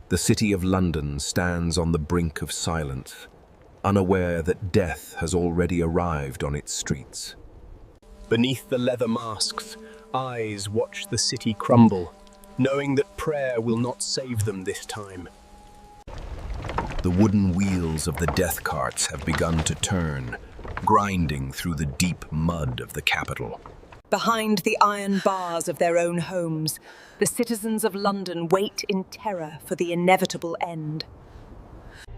The city of London stands on the brink of silence, unaware that death has already arrived on its streets. Beneath the leather masks, eyes watch the city crumble, knowing that prayer will not save them this time. The wooden wheels of the death carts have begun to turn, grinding through the deep mud of the capital. Behind the iron bars of their own homes, the citizens of London wait in terror for the inevitable end.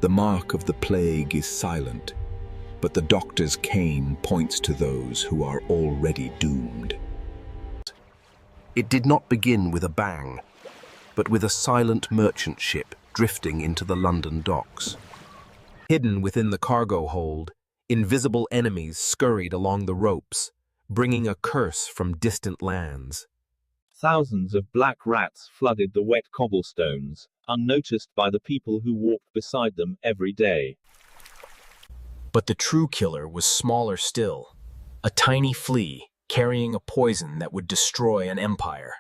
The mark of the plague is silent, but the doctor's cane points to those who are already doomed. It did not begin with a bang, but with a silent merchant ship drifting into the London docks. Hidden within the cargo hold, invisible enemies scurried along the ropes, bringing a curse from distant lands. Thousands of black rats flooded the wet cobblestones, unnoticed by the people who walked beside them every day. But the true killer was smaller still, a tiny flea carrying a poison that would destroy an empire.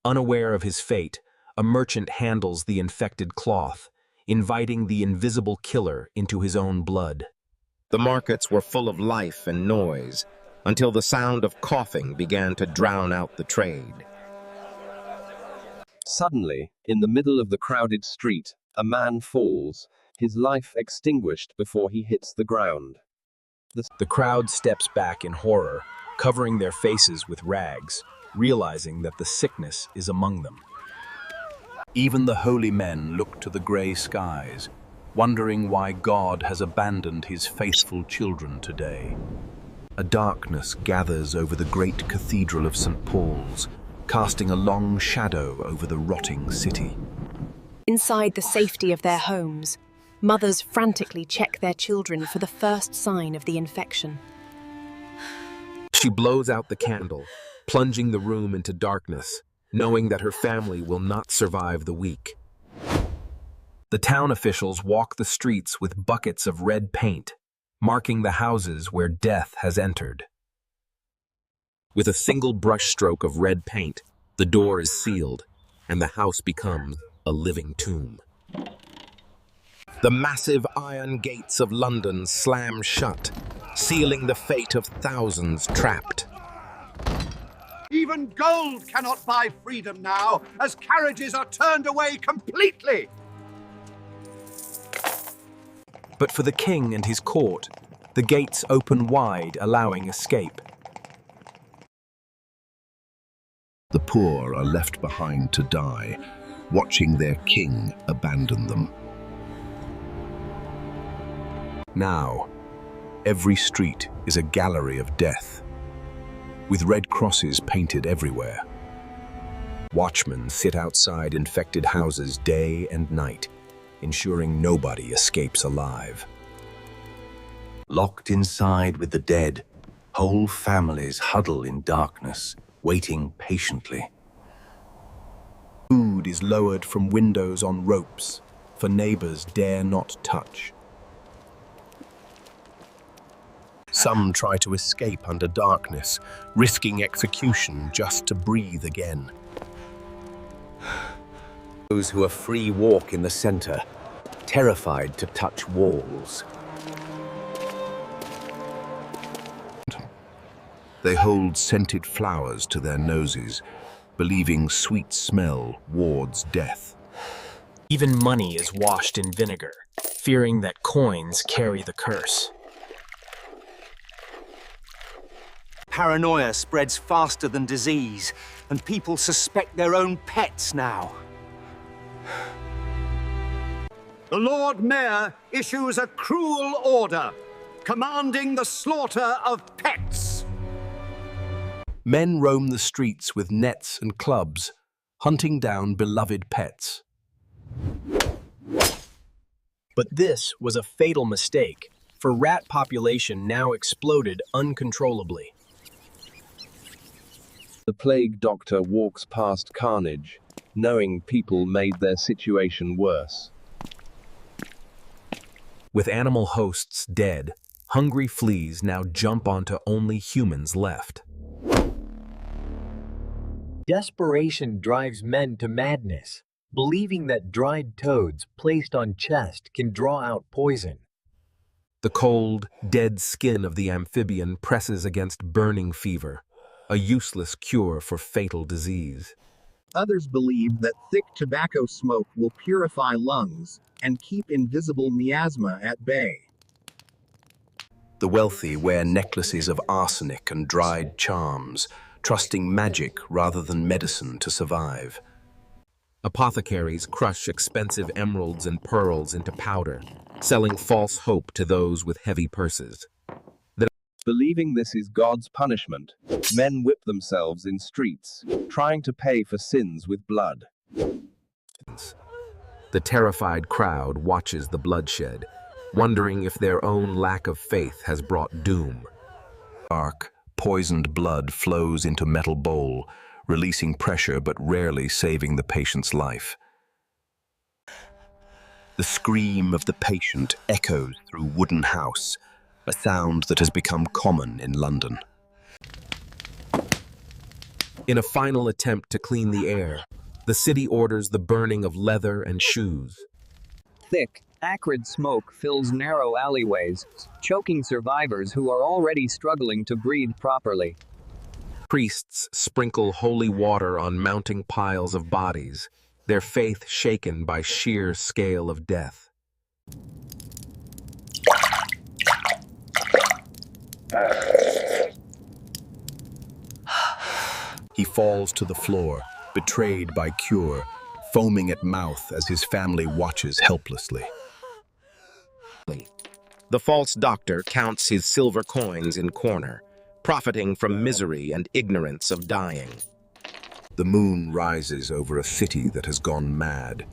Unaware of his fate, a merchant handles the infected cloth, inviting the invisible killer into his own blood. The markets were full of life and noise, until the sound of coughing began to drown out the trade. Suddenly, in the middle of the crowded street, a man falls, his life extinguished before he hits the ground. The crowd steps back in horror, covering their faces with rags, realizing that the sickness is among them. Even the holy men look to the grey skies, wondering why God has abandoned his faithful children today. A darkness gathers over the great cathedral of St. Paul's, casting a long shadow over the rotting city. Inside the safety of their homes, mothers frantically check their children for the first sign of the infection. She blows out the candle, plunging the room into darkness, knowing that her family will not survive the week. The town officials walk the streets with buckets of red paint, marking the houses where death has entered. With a single brushstroke of red paint, the door is sealed, and the house becomes a living tomb. The massive iron gates of London slam shut, sealing the fate of thousands trapped. Even gold cannot buy freedom now, as carriages are turned away completely. But for the king and his court, the gates open wide, allowing escape. The poor are left behind to die, watching their king abandon them. Now, every street is a gallery of death, with red crosses painted everywhere. Watchmen sit outside infected houses day and night, ensuring nobody escapes alive. Locked inside with the dead, whole families huddle in darkness, waiting patiently. Food is lowered from windows on ropes, for neighbors dare not touch. Some try to escape under darkness, risking execution just to breathe again. Those who are free walk in the center, terrified to touch walls. They hold scented flowers to their noses, believing sweet smell wards death. Even money is washed in vinegar, fearing that coins carry the curse. Paranoia spreads faster than disease, and people suspect their own pets now. The Lord Mayor issues a cruel order, commanding the slaughter of pets. Men roam the streets with nets and clubs, hunting down beloved pets. But this was a fatal mistake, for rat population now exploded uncontrollably. The plague doctor walks past carnage, knowing people made their situation worse. With animal hosts dead, hungry fleas now jump onto only humans left. Desperation drives men to madness. believing that dried toads placed on chest can draw out poison. The cold, dead skin of the amphibian presses against burning fever, a useless cure for fatal disease. Others believe that thick tobacco smoke will purify lungs and keep invisible miasma at bay. The wealthy wear necklaces of arsenic and dried charms, trusting magic rather than medicine to survive. Apothecaries crush expensive emeralds and pearls into powder, selling false hope to those with heavy purses. Believing this is God's punishment, men whip themselves in streets, trying to pay for sins with blood. The terrified crowd watches the bloodshed, wondering if their own lack of faith has brought doom. Dark, poisoned blood flows into metal bowl, releasing pressure but rarely saving the patient's life. The scream of the patient echoes through wooden house, a sound that has become common in London. In a final attempt to clean the air, the city orders the burning of leather and shoes. Thick, acrid smoke fills narrow alleyways, choking survivors who are already struggling to breathe properly. Priests sprinkle holy water on mounting piles of bodies, their faith shaken by sheer scale of death. He falls to the floor, betrayed by cure, foaming at mouth as his family watches helplessly. The false doctor counts his silver coins in corner, profiting from misery and ignorance of dying. The moon rises over a city that has gone mad,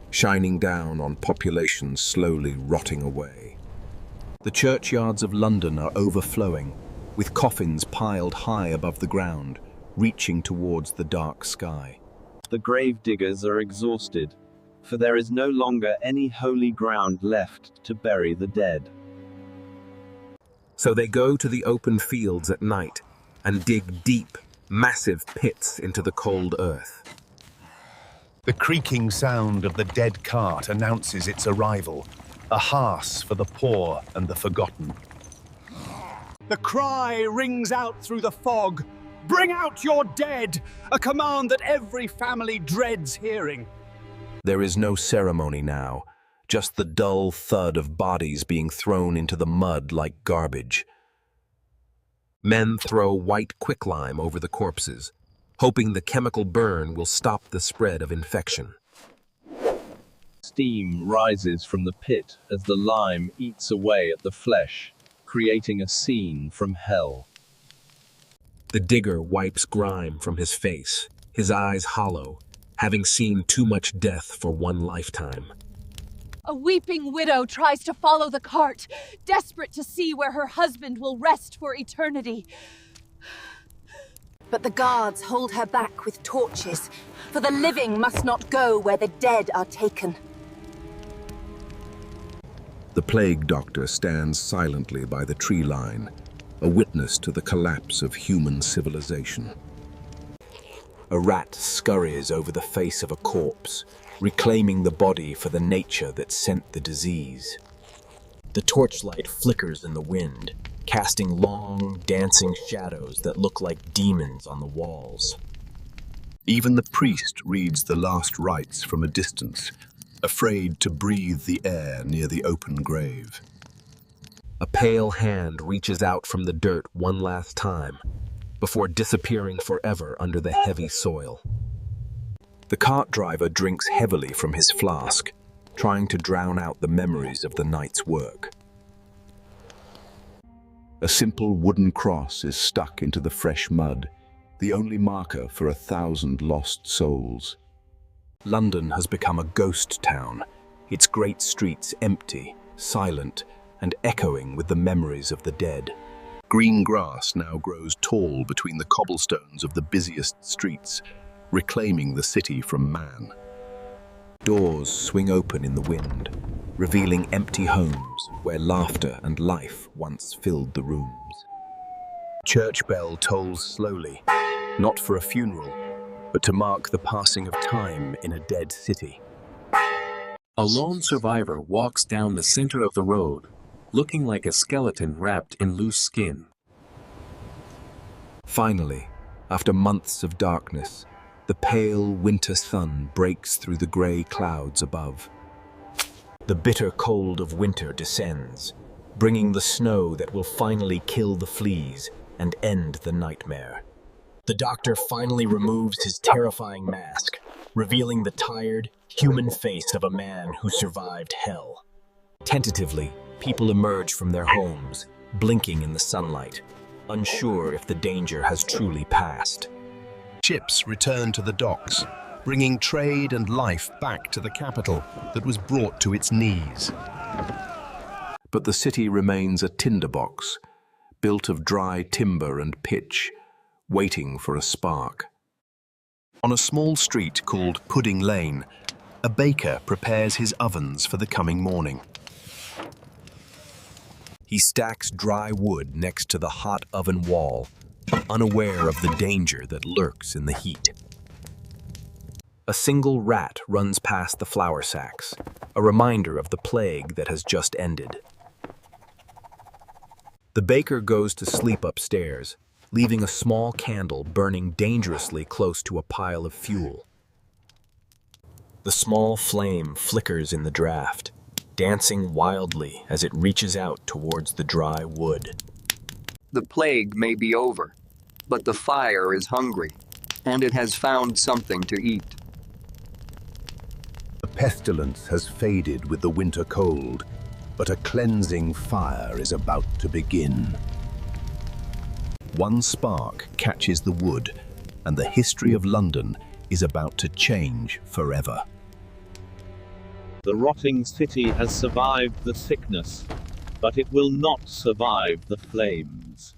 shining down on population slowly rotting away. The churchyards of London are overflowing, with coffins piled high above the ground, reaching towards the dark sky. The grave diggers are exhausted, for there is no longer any holy ground left to bury the dead. So they go to the open fields at night and dig deep, massive pits into the cold earth. The creaking sound of the dead cart announces its arrival, a hearse for the poor and the forgotten. The cry rings out through the fog. Bring out your dead! A command that every family dreads hearing. There is no ceremony now, just the dull thud of bodies being thrown into the mud like garbage. Men throw white quicklime over the corpses, hoping the chemical burn will stop the spread of infection. Steam rises from the pit as the lime eats away at the flesh, creating a scene from hell. The digger wipes grime from his face, his eyes hollow, having seen too much death for one lifetime. A weeping widow tries to follow the cart, desperate to see where her husband will rest for eternity. But the guards hold her back with torches, for the living must not go where the dead are taken. The plague doctor stands silently by the tree line, a witness to the collapse of human civilization. A rat scurries over the face of a corpse, reclaiming the body for the nature that sent the disease. The torchlight flickers in the wind, casting long, dancing shadows that look like demons on the walls. Even the priest reads the last rites from a distance, afraid to breathe the air near the open grave. A pale hand reaches out from the dirt one last time, before disappearing forever under the heavy soil. The cart driver drinks heavily from his flask, trying to drown out the memories of the night's work. A simple wooden cross is stuck into the fresh mud, the only marker for 1,000 lost souls. London has become a ghost town, its great streets empty, silent, and echoing with the memories of the dead. Green grass now grows tall between the cobblestones of the busiest streets, reclaiming the city from man. Doors swing open in the wind, revealing empty homes where laughter and life once filled the rooms. Church bell tolls slowly, not for a funeral, but to mark the passing of time in a dead city. A lone survivor walks down the center of the road, looking like a skeleton wrapped in loose skin. Finally, after months of darkness, the pale winter sun breaks through the grey clouds above. The bitter cold of winter descends, bringing the snow that will finally kill the fleas and end the nightmare. The doctor finally removes his terrifying mask, revealing the tired, human face of a man who survived hell. Tentatively, people emerge from their homes, blinking in the sunlight, unsure if the danger has truly passed. Ships return to the docks, bringing trade and life back to the capital that was brought to its knees. But the city remains a tinderbox, built of dry timber and pitch, waiting for a spark. On a small street called Pudding Lane, a baker prepares his ovens for the coming morning. He stacks dry wood next to the hot oven wall, unaware of the danger that lurks in the heat. A single rat runs past the flour sacks, a reminder of the plague that has just ended. The baker goes to sleep upstairs, leaving a small candle burning dangerously close to a pile of fuel. The small flame flickers in the draft, dancing wildly as it reaches out towards the dry wood. The plague may be over, but the fire is hungry, and it has found something to eat. The pestilence has faded with the winter cold, but a cleansing fire is about to begin. One spark catches the wood, and the history of London is about to change forever. The rotting city has survived the sickness, but it will not survive the flames.